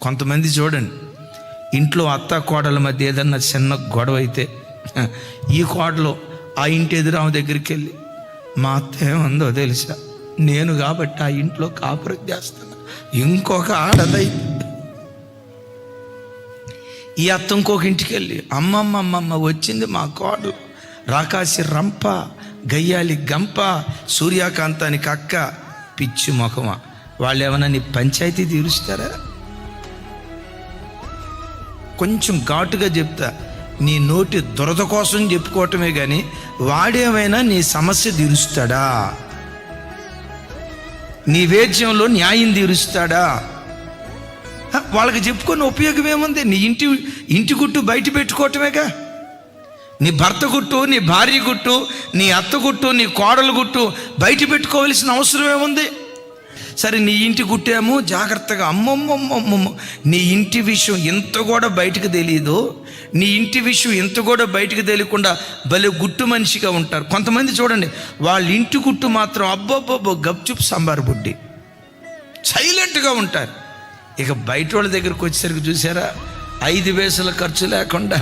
కొంతమంది చూడండి, ఇంట్లో అత్త కోడల మధ్య ఏదన్నా చిన్న గొడవ అయితే ఈ కోడలు ఆ ఇంటి ఎదురామ దగ్గరికి వెళ్ళి, మా అత్త ఏముందో తెలుసా, నేను కాబట్టి ఆ ఇంట్లో కాపురం చేస్తాను, ఇంకొక ఆడదైతే. ఈ అత్త ఇంకొక ఇంటికి వెళ్ళి, అమ్మమ్మ వచ్చింది మా కోడలు, రాకాసి రంప, గయ్యాలి గంప, సూర్యకాంతానికి అక్క, పిచ్చి మొఖమా. వాళ్ళు ఏమన్నా నీ పంచాయతీ తీరుస్తారా? కొంచెం ఘాటుగా చెప్తా, నీ నోటి దురద కోసం చెప్పుకోవటమే కానీ వాడేమైనా నీ సమస్య తీరుస్తాడా? నీ వేద్యంలో న్యాయం తీరుస్తాడా? వాళ్ళకి చెప్పుకొని ఉపయోగం ఏముంది? నీ ఇంటి గుట్టు బయట పెట్టుకోవటమేగా. నీ భర్త గుట్టు, నీ భార్య గుట్టు, నీ అత్త గుట్టు, నీ కోడలు గుట్టు బయట పెట్టుకోవాల్సిన అవసరం ఏముంది? సరే, నీ ఇంటి గుట్టేమో జాగ్రత్తగా, అమ్మమ్మమ్మమ్మ, నీ ఇంటి విషయం ఇంత కూడా బయటకు తెలియదు, నీ ఇంటి విషయం ఇంత కూడా బయటకు తెలియకుండా భలే గుట్టు మనిషిగా ఉంటారు. కొంతమంది చూడండి, వాళ్ళ ఇంటి గుట్టు మాత్రం అబ్బబ్బబ్బో గప్చుప్ సాంబార్ బుడ్డి, సైలెంట్గా ఉంటారు. ఇక బయట వాళ్ళ దగ్గరికి వచ్చేసరికి చూసారా, 5 పైసల ఖర్చు లేకుండా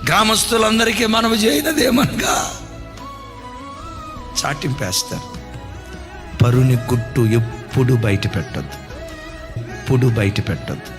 గ్రామస్తులందరికీ మనము చేయనదేమనగా చాటింపేస్తారు. పరుని గుట్టు ఎప్పుడు బయట పెట్టద్దు, ఎప్పుడు బయట పెట్టద్దు.